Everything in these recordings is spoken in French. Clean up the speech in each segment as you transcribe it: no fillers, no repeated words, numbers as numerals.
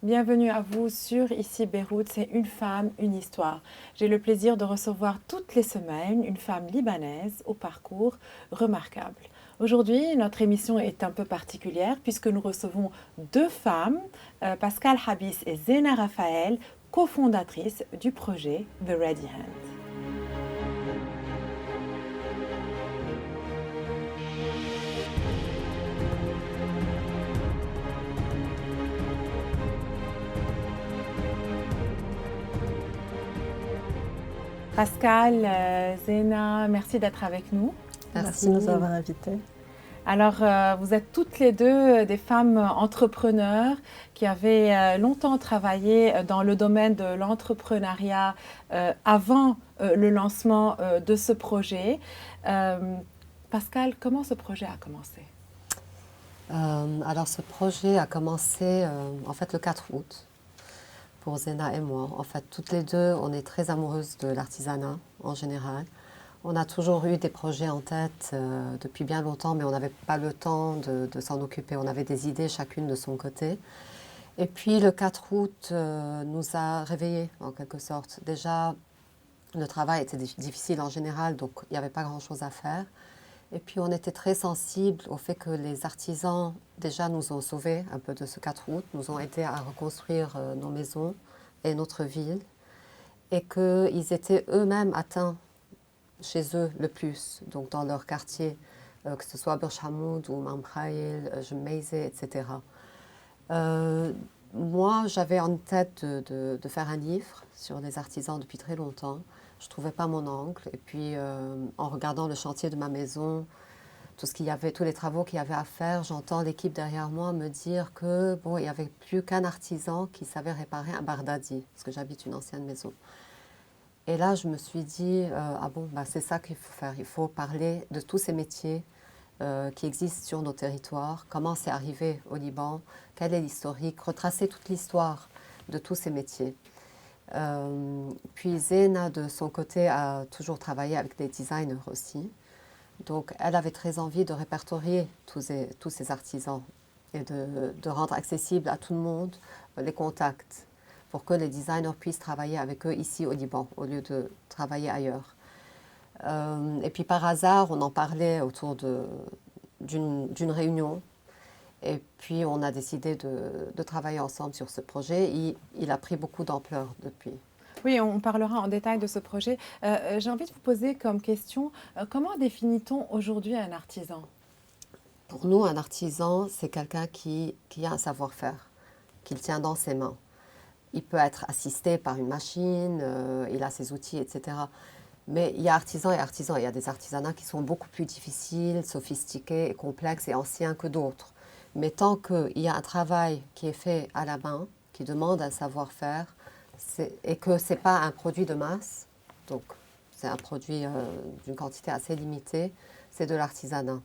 Bienvenue à vous sur Ici Beyrouth, c'est une femme, une histoire. J'ai le plaisir de recevoir toutes les semaines une femme libanaise au parcours remarquable. Aujourd'hui, notre émission est un peu particulière puisque nous recevons deux femmes, Pascal Habis et Zena Raphaël, cofondatrices du projet The Ready Hand. Pascal, Zena, merci d'être avec nous. Merci de nous avoir invités. Alors, vous êtes toutes les deux des femmes entrepreneurs qui avaient longtemps travaillé dans le domaine de l'entrepreneuriat avant le lancement de ce projet. Pascal, comment ce projet a commencé? Alors ce projet a commencé en fait le 4 août pour Zena et moi. En fait, toutes les deux, on est très amoureuses de l'artisanat en général. On a toujours eu des projets en tête depuis bien longtemps, mais on n'avait pas le temps de s'en occuper. On avait des idées chacune de son côté. Et puis le 4 août nous a réveillés en quelque sorte. Déjà, le travail était difficile en général, donc il n'y avait pas grand-chose à faire. Et puis on était très sensibles au fait que les artisans déjà nous ont sauvés un peu de ce 4 août, nous ont aidés à reconstruire nos maisons et notre ville, et qu'ils étaient eux-mêmes atteints chez eux le plus, donc dans leur quartier, que ce soit Burj Hamoud ou Mamkhaïl, Jmeizé, etc. Moi, j'avais en tête de faire un livre sur les artisans depuis très longtemps. Je ne trouvais pas mon angle. Et puis, en regardant le chantier de ma maison, tous les travaux qu'il y avait à faire, j'entends l'équipe derrière moi me dire que bon, il n'y avait plus qu'un artisan qui savait réparer un bardadi, parce que j'habite une ancienne maison. Et là, je me suis dit, ah bon, bah, c'est ça qu'il faut faire. Il faut parler de tous ces métiers qui existent sur nos territoires, comment c'est arrivé au Liban, quel est l'historique, retracer toute l'histoire de tous ces métiers. Puis Zena, de son côté, a toujours travaillé avec des designers aussi. Donc elle avait très envie de répertorier tous ces artisans et de rendre accessible à tout le monde les contacts pour que les designers puissent travailler avec eux ici au Liban au lieu de travailler ailleurs. Et puis par hasard, on en parlait autour d'une réunion. Et puis on a décidé de travailler ensemble sur ce projet. Il a pris beaucoup d'ampleur depuis. Oui, on parlera en détail de ce projet. J'ai envie de vous poser comme question, comment définit-on aujourd'hui un artisan? Pour nous, un artisan, c'est quelqu'un qui a un savoir-faire, qu'il tient dans ses mains. Il peut être assisté par une machine, il a ses outils, etc. Mais il y a artisans et artisans. Il y a des artisanats qui sont beaucoup plus difficiles, sophistiqués, et complexes et anciens que d'autres. Mais tant qu'il y a un travail qui est fait à la main, qui demande un savoir-faire, et que ce n'est pas un produit de masse, donc c'est un produit d'une quantité assez limitée, c'est de l'artisanat.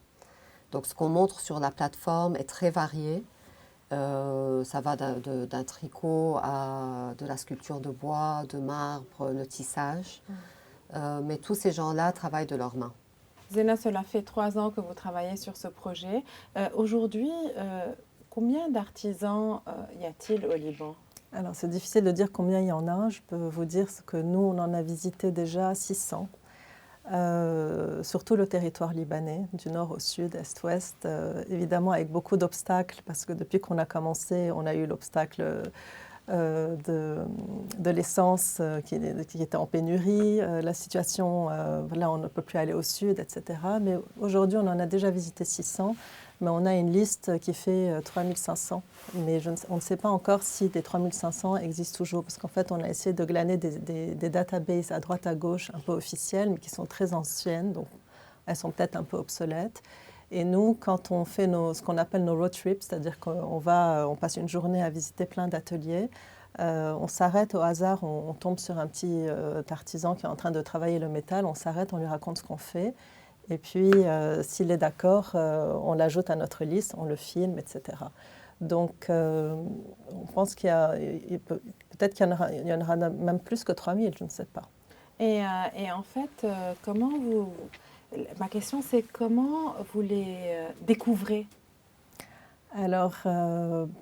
Donc ce qu'on montre sur la plateforme est très varié. Ça va d'un tricot à de la sculpture de bois, de marbre, le tissage. Mais tous ces gens-là travaillent de leurs mains. Zena, cela fait 3 ans que vous travaillez sur ce projet. Aujourd'hui, combien d'artisans y a-t-il au Liban? Alors, c'est difficile de dire combien il y en a. Je peux vous dire que nous, on en a visité déjà 600. Sur tout le territoire libanais, du nord au sud, est-ouest, évidemment avec beaucoup d'obstacles, parce que depuis qu'on a commencé, on a eu l'obstacle de l'essence qui était en pénurie, la situation, là on ne peut plus aller au sud, etc. Mais aujourd'hui, on en a déjà visité 600, mais on a une liste qui fait 3500. Mais on ne sait pas encore si les 3500 existent toujours, parce qu'en fait, on a essayé de glaner des databases à droite à gauche, un peu officielles, mais qui sont très anciennes, donc elles sont peut-être un peu obsolètes. Et nous, quand on fait ce qu'on appelle nos road trips, c'est-à-dire qu'on passe une journée à visiter plein d'ateliers, on s'arrête au hasard, on tombe sur un petit artisan qui est en train de travailler le métal, on s'arrête, on lui raconte ce qu'on fait. Et puis, s'il est d'accord, on l'ajoute à notre liste, on le filme, etc. Donc, on pense peut-être qu'il y en aura même plus que 3000, je ne sais pas. Et en fait, ma question c'est comment vous les découvrez? Alors,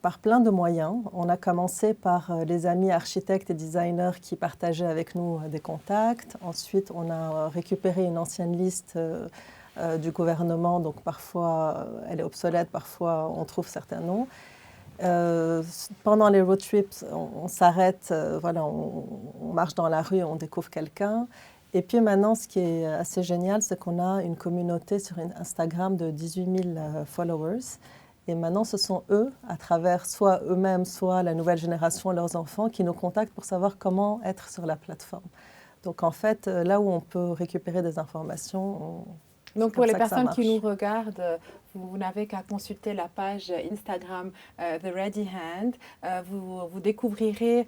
par plein de moyens. On a commencé par les amis architectes et designers qui partageaient avec nous des contacts. Ensuite, on a récupéré une ancienne liste du gouvernement, donc parfois elle est obsolète, parfois on trouve certains noms. Pendant les road trips, on s'arrête, voilà, on marche dans la rue, on découvre quelqu'un. Et puis maintenant, ce qui est assez génial, c'est qu'on a une communauté sur Instagram de 18 000 followers. Et maintenant, ce sont eux, à travers soit eux-mêmes, soit la nouvelle génération, leurs enfants, qui nous contactent pour savoir comment être sur la plateforme. Donc en fait, là où on peut récupérer des informations, donc pour les personnes qui nous regardent, vous n'avez qu'à consulter la page Instagram The Ready Hand. Vous découvrirez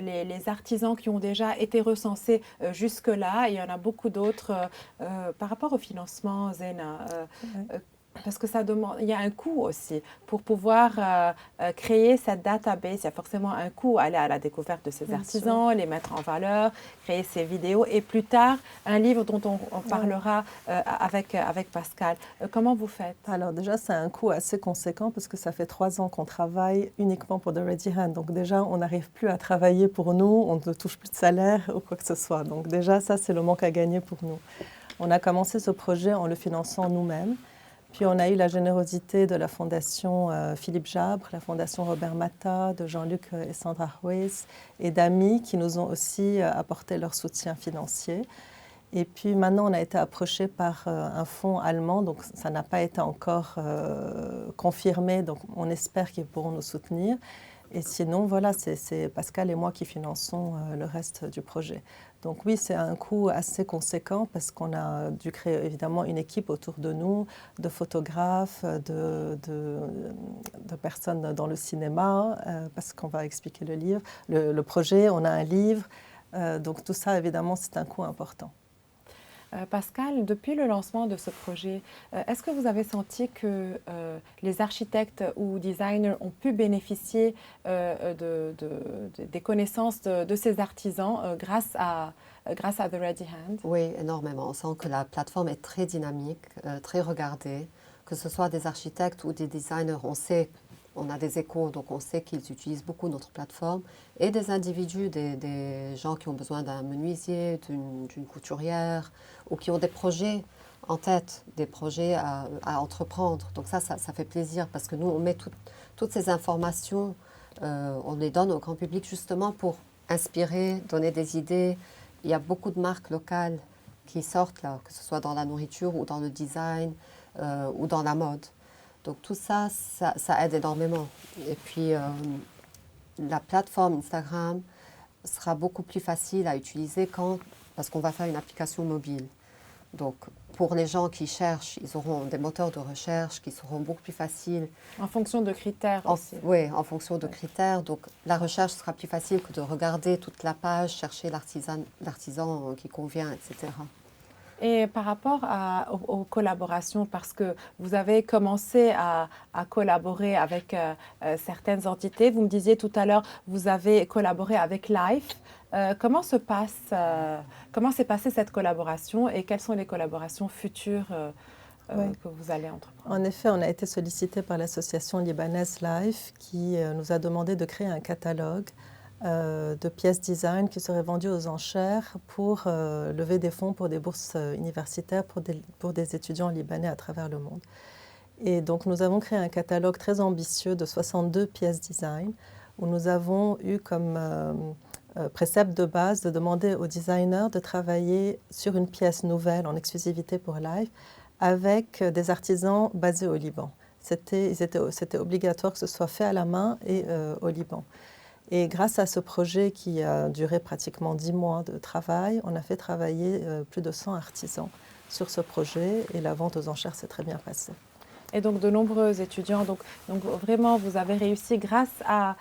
les artisans qui ont déjà été recensés jusque-là. Il y en a beaucoup d'autres. Par rapport au financement, Zena, parce que ça demande, il y a un coût aussi pour pouvoir créer cette database. Il y a forcément un coût, aller à la découverte de ces artisans, les mettre en valeur, créer ces vidéos et plus tard un livre dont on parlera avec Pascal. Comment vous faites? Alors déjà, c'est un coût assez conséquent parce que ça fait 3 ans qu'on travaille uniquement pour The Ready Hand. Donc déjà, on n'arrive plus à travailler pour nous, on ne touche plus de salaire ou quoi que ce soit. Donc déjà, ça, c'est le manque à gagner pour nous. On a commencé ce projet en le finançant nous-mêmes. Puis on a eu la générosité de la Fondation Philippe Jabre, la Fondation Robert Matta, de Jean-Luc et Sandra Ruiz et d'amis qui nous ont aussi apporté leur soutien financier. Et puis maintenant, on a été approché par un fonds allemand, donc ça n'a pas été encore confirmé, donc on espère qu'ils pourront nous soutenir. Et sinon, voilà, c'est Pascal et moi qui finançons le reste du projet. Donc oui, c'est un coût assez conséquent parce qu'on a dû créer évidemment une équipe autour de nous, de photographes, de personnes dans le cinéma, parce qu'on va expliquer le livre, le projet, on a un livre. Donc tout ça, évidemment, c'est un coût important. Pascal, depuis le lancement de ce projet, est-ce que vous avez senti que les architectes ou designers ont pu bénéficier des connaissances de ces artisans grâce à The Ready Hand? Oui, énormément. On sent que la plateforme est très dynamique, très regardée, que ce soit des architectes ou des designers. On a des échos, donc on sait qu'ils utilisent beaucoup notre plateforme, et des individus, des gens qui ont besoin d'un menuisier, d'une couturière, ou qui ont des projets en tête, des projets à entreprendre. Donc ça fait plaisir, parce que nous, on met toutes ces informations, on les donne au grand public justement pour inspirer, donner des idées. Il y a beaucoup de marques locales qui sortent là, que ce soit dans la nourriture ou dans le design ou dans la mode. Donc tout ça aide énormément. Et puis la plateforme Instagram sera beaucoup plus facile à utiliser parce qu'on va faire une application mobile. Donc pour les gens qui cherchent, ils auront des moteurs de recherche qui seront beaucoup plus faciles. En fonction de critères aussi. Oui, en fonction de critères. Donc la recherche sera plus facile que de regarder toute la page, chercher l'artisan qui convient, etc. Et par rapport aux collaborations, parce que vous avez commencé à collaborer avec certaines entités, vous me disiez tout à l'heure, vous avez collaboré avec Life. Comment s'est passée cette collaboration et quelles sont les collaborations futures que vous allez entreprendre? En effet, on a été sollicité par l'association libanaise Life qui nous a demandé de créer un catalogue de pièces design qui seraient vendues aux enchères pour lever des fonds pour des bourses universitaires pour des étudiants libanais à travers le monde. Et donc nous avons créé un catalogue très ambitieux de 62 pièces design où nous avons eu comme précepte de base de demander aux designers de travailler sur une pièce nouvelle en exclusivité pour Life avec des artisans basés au Liban. C'était obligatoire que ce soit fait à la main et au Liban. Et grâce à ce projet qui a duré pratiquement 10 mois de travail, on a fait travailler plus de 100 artisans sur ce projet et la vente aux enchères s'est très bien passée. Et donc de nombreux étudiants, donc vraiment vous avez réussi grâce à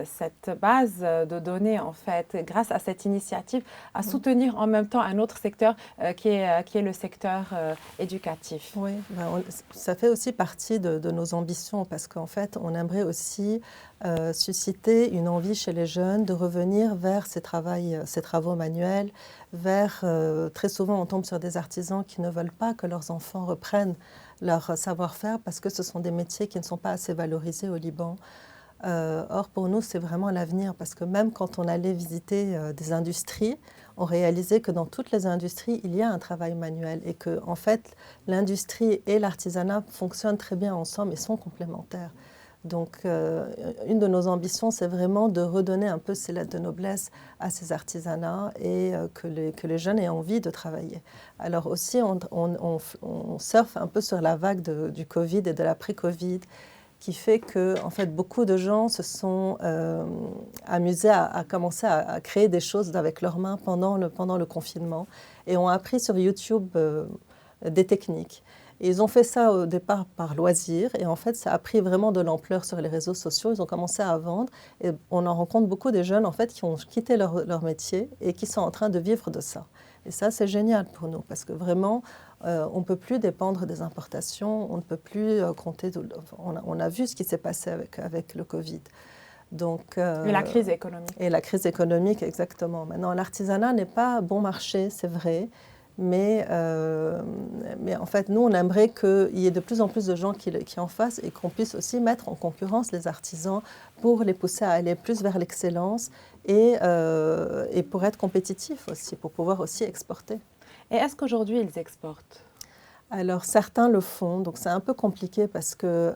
cette base de données en fait, grâce à cette initiative, à soutenir en même temps un autre secteur qui est le secteur éducatif. Oui, ça fait aussi partie de nos ambitions parce qu'en fait on aimerait aussi susciter une envie chez les jeunes de revenir vers ces travaux manuels, vers très souvent on tombe sur des artisans qui ne veulent pas que leurs enfants reprennent leur savoir-faire parce que ce sont des métiers qui ne sont pas assez valorisés au Liban. Or, pour nous, c'est vraiment l'avenir parce que même quand on allait visiter des industries, on réalisait que dans toutes les industries, il y a un travail manuel et que, en fait, l'industrie et l'artisanat fonctionnent très bien ensemble et sont complémentaires. Donc, une de nos ambitions, c'est vraiment de redonner un peu ces lettres de noblesse à ces artisanats et que les jeunes aient envie de travailler. Alors aussi, on surfe un peu sur la vague du Covid et de l'après-Covid, qui fait que en fait, beaucoup de gens se sont amusés à commencer à créer des choses avec leurs mains pendant le confinement et ont appris sur YouTube des techniques. Et ils ont fait ça au départ par loisir et en fait ça a pris vraiment de l'ampleur sur les réseaux sociaux. Ils ont commencé à vendre et on en rencontre beaucoup de jeunes en fait qui ont quitté leur métier et qui sont en train de vivre de ça. Et ça c'est génial pour nous parce que vraiment on ne peut plus dépendre des importations, on ne peut plus compter. On a vu ce qui s'est passé avec le Covid. Donc, et la crise économique. Et la crise économique, exactement. Maintenant, l'artisanat n'est pas bon marché, c'est vrai. Mais en fait, nous, on aimerait qu'il y ait de plus en plus de gens qui en fassent et qu'on puisse aussi mettre en concurrence les artisans pour les pousser à aller plus vers l'excellence et pour être compétitifs aussi, pour pouvoir aussi exporter. Et est-ce qu'aujourd'hui, ils exportent ? Alors, certains le font, donc c'est un peu compliqué parce que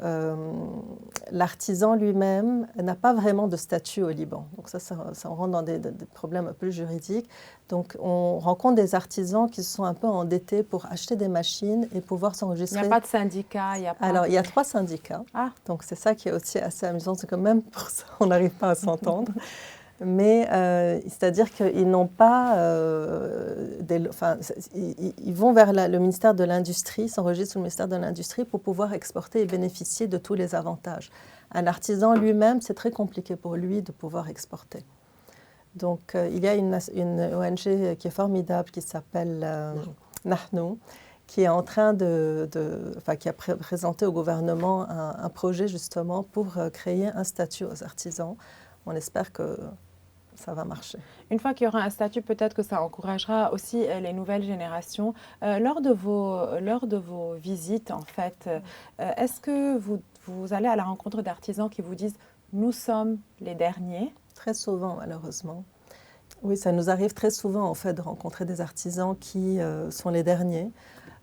l'artisan lui-même n'a pas vraiment de statut au Liban. Donc ça on rentre dans des problèmes un peu juridiques. Donc, on rencontre des artisans qui se sont un peu endettés pour acheter des machines et pouvoir s'enregistrer. Il n'y a pas de syndicat, il y a pas... Alors, il y a 3 syndicats. Ah. Donc, c'est ça qui est aussi assez amusant, c'est que même pour ça, on n'arrive pas à s'entendre. Mais c'est-à-dire qu'ils n'ont pas, ils vont vers le ministère de l'Industrie, s'enregistrent sur le ministère de l'Industrie pour pouvoir exporter et bénéficier de tous les avantages. Un artisan lui-même, c'est très compliqué pour lui de pouvoir exporter. Donc, il y a une ONG qui est formidable qui s'appelle Nahnu, qui est en train qui a présenté au gouvernement un projet justement pour créer un statut aux artisans. On espère que ça va marcher. Une fois qu'il y aura un statut, peut-être que ça encouragera aussi les nouvelles générations. Lors de vos visites, en fait, est-ce que vous allez à la rencontre d'artisans qui vous disent « nous sommes les derniers » ? Très souvent, malheureusement. Oui, ça nous arrive très souvent, en fait, de rencontrer des artisans qui sont les derniers.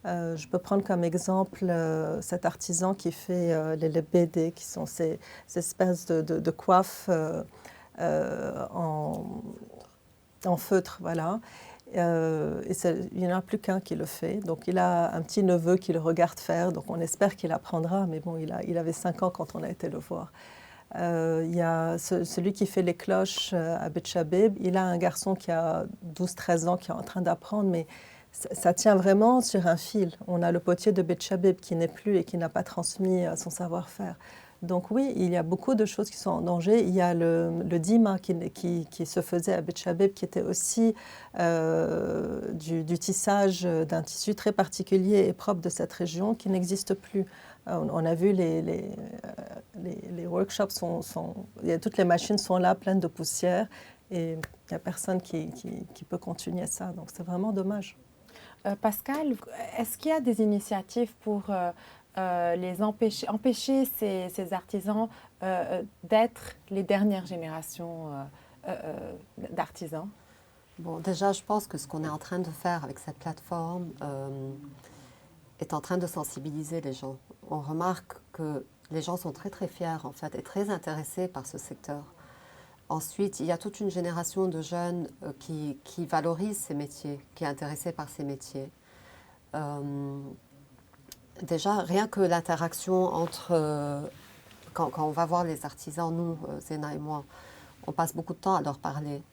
Je peux prendre comme exemple cet artisan qui fait les BD, qui sont ces espèces de coiffes en feutre, voilà. Il n'y en a plus qu'un qui le fait. Donc, il a un petit neveu qui le regarde faire. Donc, on espère qu'il apprendra. Mais bon, il avait 5 ans quand on a été le voir. Il y a celui qui fait les cloches à Bet Chabeb. Il a un garçon qui a 12-13 ans qui est en train d'apprendre. Mais ça tient vraiment sur un fil. On a le potier de Bet Chabeb qui n'est plus et qui n'a pas transmis son savoir-faire. Donc oui, il y a beaucoup de choses qui sont en danger. Il y a le dima qui se faisait à Bet Chabeb, qui était aussi du tissage d'un tissu très particulier et propre de cette région, qui n'existe plus. On a vu les workshops, toutes les machines sont là, pleines de poussière, et il n'y a personne qui peut continuer ça. Donc c'est vraiment dommage. Pascal, est-ce qu'il y a des initiatives pour empêcher ces artisans d'être les dernières générations d'artisans? Bon, déjà, je pense que ce qu'on est en train de faire avec cette plateforme est en train de sensibiliser les gens. On remarque que les gens sont très très fiers en fait et très intéressés par ce secteur. Ensuite, il y a toute une génération de jeunes qui valorisent ces métiers, qui est intéressée par ces métiers. Déjà, rien que l'interaction entre... quand on va voir les artisans, nous, Zena et moi, on passe beaucoup de temps à leur parler.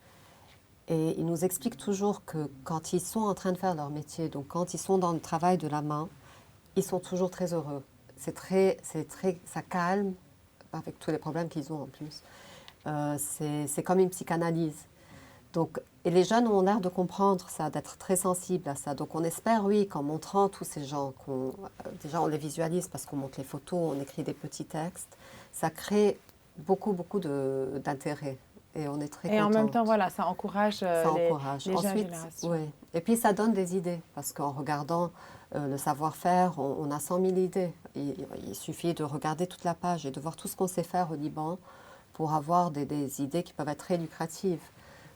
Et ils nous expliquent toujours que quand ils sont en train de faire leur métier, donc quand ils sont dans le travail de la main, ils sont toujours très heureux. Ça calme, avec tous les problèmes qu'ils ont en plus. C'est comme une psychanalyse. Donc, et les jeunes ont l'air de comprendre ça, d'être très sensibles à ça. Donc on espère, oui, qu'en montrant tous ces gens, déjà on les visualise parce qu'on montre les photos, on écrit des petits textes, ça crée beaucoup d'intérêt. Et on est très contents. Et en même temps, voilà, ça encourage les jeunes Ensuite, générations. oui. Et puis ça donne des idées, parce qu'en regardant le savoir-faire, on a 100 000 idées. Il suffit de regarder toute la page et de voir tout ce qu'on sait faire au Liban pour avoir des idées qui peuvent être très lucratives.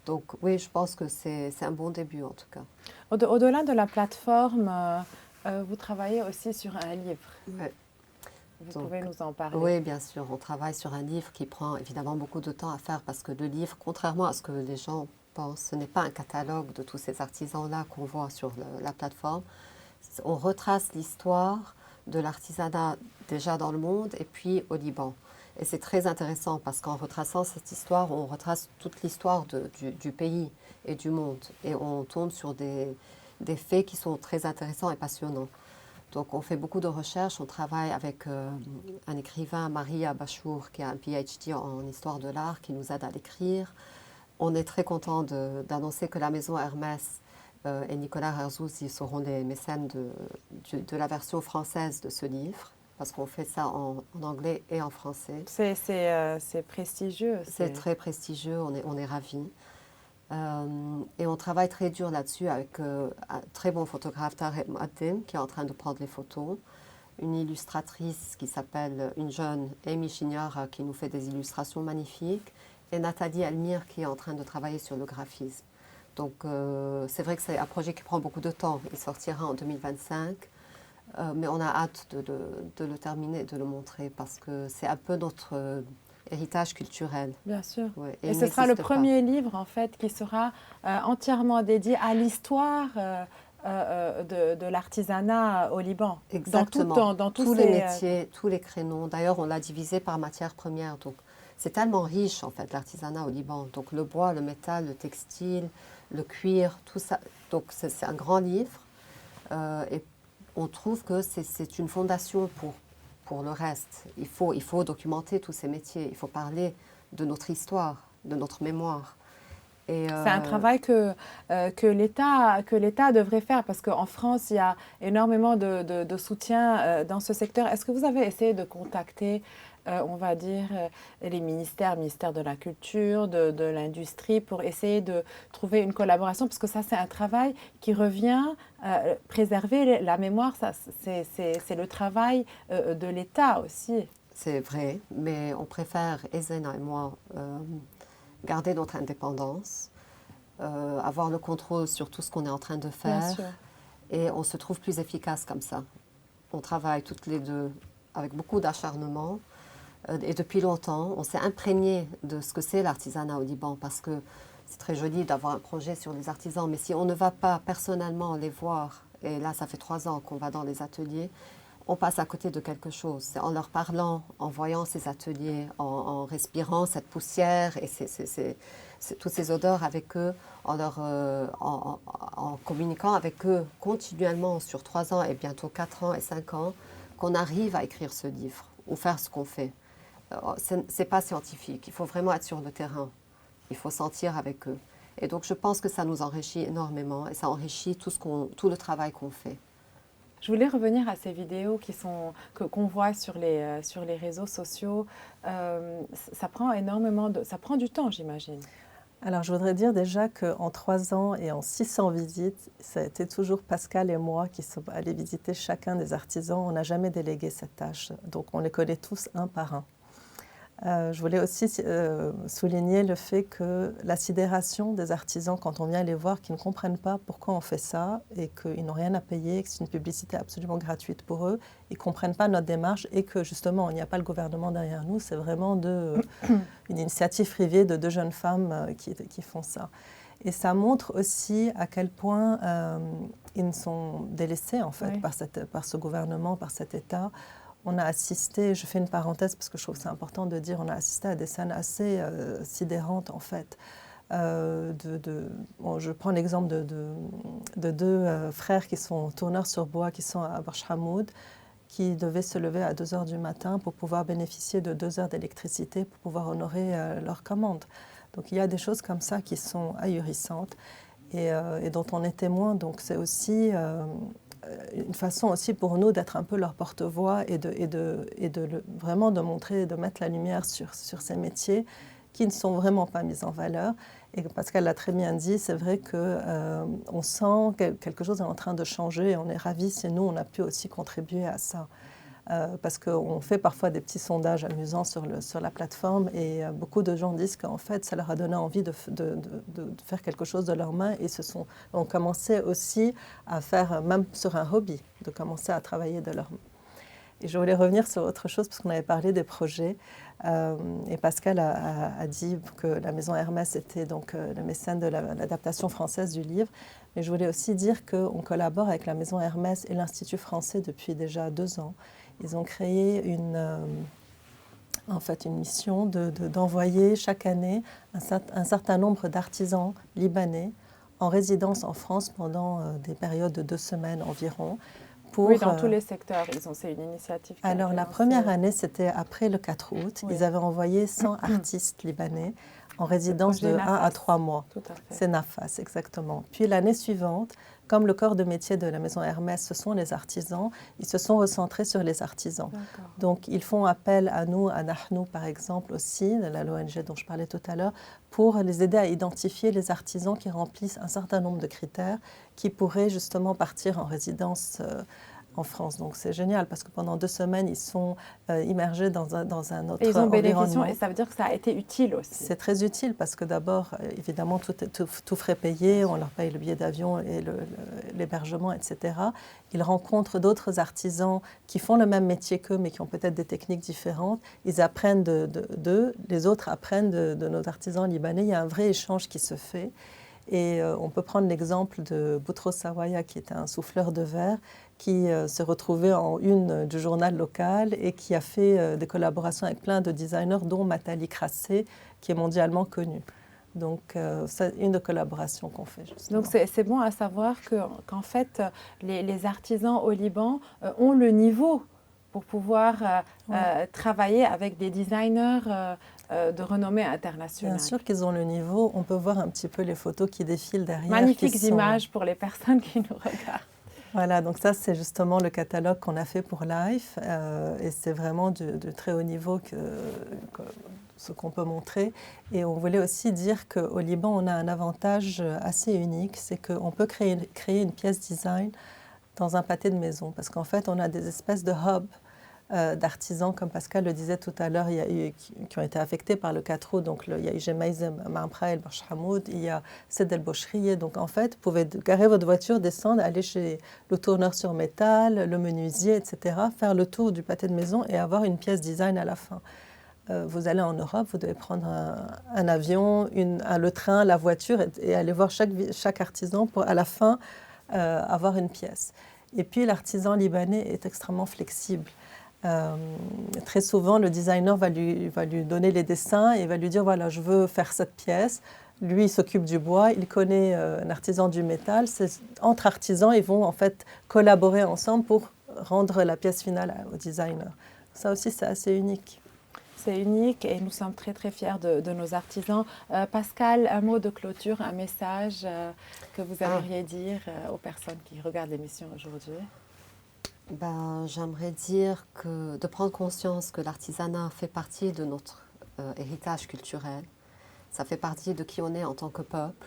Donc oui, je pense que c'est un bon début en tout cas. Au-delà de la plateforme, vous travaillez aussi sur un livre. Ouais. Vous pouvez nous en parler? Oui, bien sûr. On travaille sur un livre qui prend évidemment beaucoup de temps à faire parce que le livre, contrairement à ce que les gens pensent, ce n'est pas un catalogue de tous ces artisans-là qu'on voit sur la plateforme. On retrace l'histoire de l'artisanat déjà dans le monde et puis au Liban. Et c'est très intéressant parce qu'en retraçant cette histoire, on retrace toute l'histoire du pays et du monde. Et on tombe sur des faits qui sont très intéressants et passionnants. Donc on fait beaucoup de recherches, on travaille avec un écrivain, Maria Bachour, qui a un PhD en histoire de l'art, qui nous aide à l'écrire. On est très content d'annoncer que la maison Hermès et Nicolas Herzouzi seront les mécènes de la version française de ce livre, parce qu'on fait ça en anglais et en français. C'est prestigieux. C'est très prestigieux, on est ravis. Et on travaille très dur là-dessus avec un très bon photographe, Tarek Mouaddim, qui est en train de prendre les photos, une illustratrice qui s'appelle une jeune Amy Chignard, qui nous fait des illustrations magnifiques, et Nathalie Elmire, qui est en train de travailler sur le graphisme. Donc c'est vrai que c'est un projet qui prend beaucoup de temps. Il sortira en 2025, mais on a hâte de le terminer et de le montrer parce que c'est un peu notre héritage culturel. Bien sûr. Ouais, et ce sera le premier livre, en fait, qui sera entièrement dédié à l'histoire de l'artisanat au Liban. Exactement. Dans tous les métiers, tous les créneaux. D'ailleurs, on l'a divisé par matière première. Donc, c'est tellement riche, en fait, l'artisanat au Liban. Donc, le bois, le métal, le textile, le cuir, tout ça. Donc, c'est un grand livre. Et on trouve que c'est une fondation pour le reste. Il faut documenter tous ces métiers. Il faut parler de notre histoire, de notre mémoire. C'est un travail que l'État devrait faire parce qu'en France, il y a énormément de soutien dans ce secteur. Est-ce que vous avez essayé de contacter, on va dire, les ministère de la Culture, de l'Industrie, pour essayer de trouver une collaboration? Parce que ça, c'est un travail qui revient, préserver la mémoire, c'est le travail de l'État aussi. C'est vrai, mais on préfère, Ezena et moi, garder notre indépendance, avoir le contrôle sur tout ce qu'on est en train de faire, et on se trouve plus efficace comme ça. On travaille toutes les deux avec beaucoup d'acharnement, et depuis longtemps, on s'est imprégné de ce que c'est l'artisanat au Liban, parce que c'est très joli d'avoir un projet sur les artisans, mais si on ne va pas personnellement les voir, et là ça fait 3 ans qu'on va dans les ateliers, on passe à côté de quelque chose. C'est en leur parlant, en voyant ces ateliers, en respirant cette poussière et toutes ces odeurs avec eux, en communiquant avec eux continuellement sur 3 ans et bientôt 4 ans et 5 ans, qu'on arrive à écrire ce livre ou faire ce qu'on fait. Ce n'est pas scientifique, il faut vraiment être sur le terrain, il faut sentir avec eux. Et donc je pense que ça nous enrichit énormément et ça enrichit tout le travail qu'on fait. Je voulais revenir à ces vidéos qu'on voit sur les réseaux sociaux. Ça prend ça prend du temps, j'imagine. Alors, je voudrais dire déjà qu'en 3 ans et en 600 visites, ça a été toujours Pascal et moi qui sommes allés visiter chacun des artisans. On n'a jamais délégué cette tâche, donc on les connaît tous un par un. Je voulais aussi souligner le fait que la sidération des artisans quand on vient les voir, qui ne comprennent pas pourquoi on fait ça et qu'ils n'ont rien à payer, que c'est une publicité absolument gratuite pour eux, ils ne comprennent pas notre démarche et que justement il n'y a pas le gouvernement derrière nous, c'est vraiment une initiative privée de 2 jeunes femmes qui font ça. Et ça montre aussi à quel point ils sont délaissés en fait par ce gouvernement, par cet État. On a assisté, je fais une parenthèse parce que je trouve que c'est important de dire, on a assisté à des scènes assez sidérantes en fait. Je prends l'exemple de 2 frères qui sont tourneurs sur bois, qui sont à Barch Hamoud, qui devaient se lever à 2 heures du matin pour pouvoir bénéficier de 2 heures d'électricité pour pouvoir honorer leur commande. Donc il y a des choses comme ça qui sont ahurissantes et dont on est témoin. Donc c'est aussi une façon aussi pour nous d'être un peu leur porte-voix et vraiment de montrer, de mettre la lumière sur ces métiers qui ne sont vraiment pas mises en valeur. Et Pascal l'a très bien dit, c'est vrai qu'on sent que quelque chose est en train de changer et on est ravis si nous, on a pu aussi contribuer à ça. Parce qu'on fait parfois des petits sondages amusants sur la plateforme et beaucoup de gens disent qu'en fait, ça leur a donné envie de faire quelque chose de leurs mains et ont commencé aussi à faire, même sur un hobby, de commencer à travailler de leurs mains. Et je voulais revenir sur autre chose parce qu'on avait parlé des projets et Pascal a dit que la maison Hermès était donc le mécène de l'adaptation française du livre. Mais je voulais aussi dire qu'on collabore avec la maison Hermès et l'Institut français depuis déjà 2 ans. Ils ont créé en fait, une mission d'envoyer chaque année un certain nombre d'artisans libanais en résidence en France pendant des périodes de 2 semaines environ. Oui, dans tous les secteurs, c'est une initiative. Alors la première année, c'était après le 4 août. Oui. Ils avaient envoyé 100 artistes libanais en résidence de 1 à 3 mois. Tout à fait. C'est Nafas, exactement. Puis l'année suivante, comme le corps de métier de la maison Hermès, ce sont les artisans, ils se sont recentrés sur les artisans. Donc ils font appel à nous, à Nahnou par exemple aussi, de l'ONG dont je parlais tout à l'heure, pour les aider à identifier les artisans qui remplissent un certain nombre de critères qui pourraient justement partir en résidence en France. Donc c'est génial parce que pendant 2 semaines, ils sont immergés dans un autre environnement. Et ils ont bénéficié, et ça veut dire que ça a été utile aussi. C'est très utile parce que d'abord, évidemment, tout frais payé, on leur paye le billet d'avion et l'hébergement, etc. Ils rencontrent d'autres artisans qui font le même métier qu'eux, mais qui ont peut-être des techniques différentes. Ils apprennent d'eux, les autres apprennent de nos artisans libanais. Il y a un vrai échange qui se fait. Et on peut prendre l'exemple de Boutros Sawaya, qui est un souffleur de verre, qui s'est retrouvé en une du journal local et qui a fait des collaborations avec plein de designers, dont Matali Krassé, qui est mondialement connue. Donc, c'est une des collaborations qu'on fait, justement. Donc, c'est bon à savoir qu'en fait, les artisans au Liban ont le niveau pour pouvoir travailler avec des designers de renommée internationale. Bien sûr qu'ils ont le niveau. On peut voir un petit peu les photos qui défilent derrière. Magnifiques images pour les personnes qui nous regardent. Voilà, donc ça, c'est justement le catalogue qu'on a fait pour Life. Et c'est vraiment de très haut niveau ce qu'on peut montrer. Et on voulait aussi dire qu'au Liban, on a un avantage assez unique, c'est qu'on peut créer une pièce design dans un pâté de maison. Parce qu'en fait, on a des espèces de hubs d'artisans, comme Pascal le disait tout à l'heure, qui ont été affectés par le 4 août. Donc, il y a Ijemaïzem, Mamra El Barch Hamoud, il y a Sed El Bochriye. Donc, en fait, vous pouvez garer votre voiture, descendre, aller chez le tourneur sur métal, le menuisier, etc., faire le tour du pâté de maison et avoir une pièce design à la fin. Vous allez en Europe, vous devez prendre un avion, le train, la voiture et aller voir chaque artisan pour, à la fin, avoir une pièce. Et puis, l'artisan libanais est extrêmement flexible. Très souvent, le designer va lui donner les dessins et va lui dire, voilà, je veux faire cette pièce. Lui, il s'occupe du bois, il connaît un artisan du métal. Entre artisans, ils vont en fait collaborer ensemble pour rendre la pièce finale au designer. Ça aussi, c'est assez unique. C'est unique et nous sommes très très fiers de nos artisans. Pascal, un mot de clôture, un message que vous aimeriez dire aux personnes qui regardent l'émission aujourd'hui? J'aimerais dire de prendre conscience que l'artisanat fait partie de notre héritage culturel. Ça fait partie de qui on est en tant que peuple.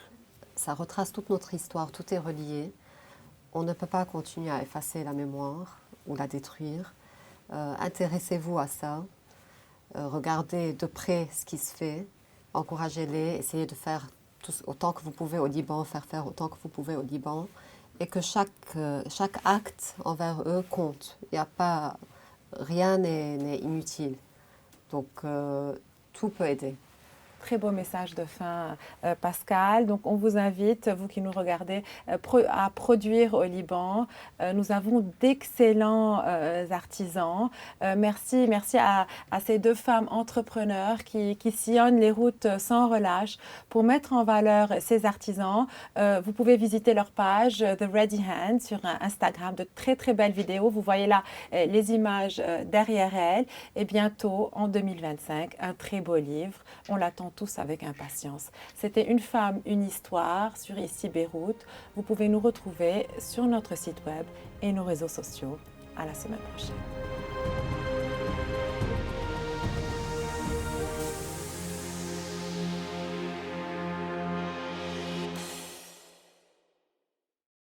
Ça retrace toute notre histoire, tout est relié. On ne peut pas continuer à effacer la mémoire ou la détruire. Intéressez-vous à ça. Regardez de près ce qui se fait. Encouragez-les. Essayez de faire autant que vous pouvez au Liban, faire autant que vous pouvez au Liban. Et que chaque acte envers eux compte. Rien n'est inutile. Donc, tout peut aider. Très beau message de fin, Pascal. Donc, on vous invite, vous qui nous regardez, à produire au Liban. Nous avons d'excellents artisans. Merci à ces 2 femmes entrepreneurs qui sillonnent les routes sans relâche pour mettre en valeur ces artisans. Vous pouvez visiter leur page The Ready Hand sur Instagram. De très très belles vidéos. Vous voyez là les images derrière elles. Et bientôt, en 2025, un très beau livre. On l'attend tous avec impatience. C'était Une femme, une histoire sur Ici Beyrouth. Vous pouvez nous retrouver sur notre site web et nos réseaux sociaux. À la semaine prochaine.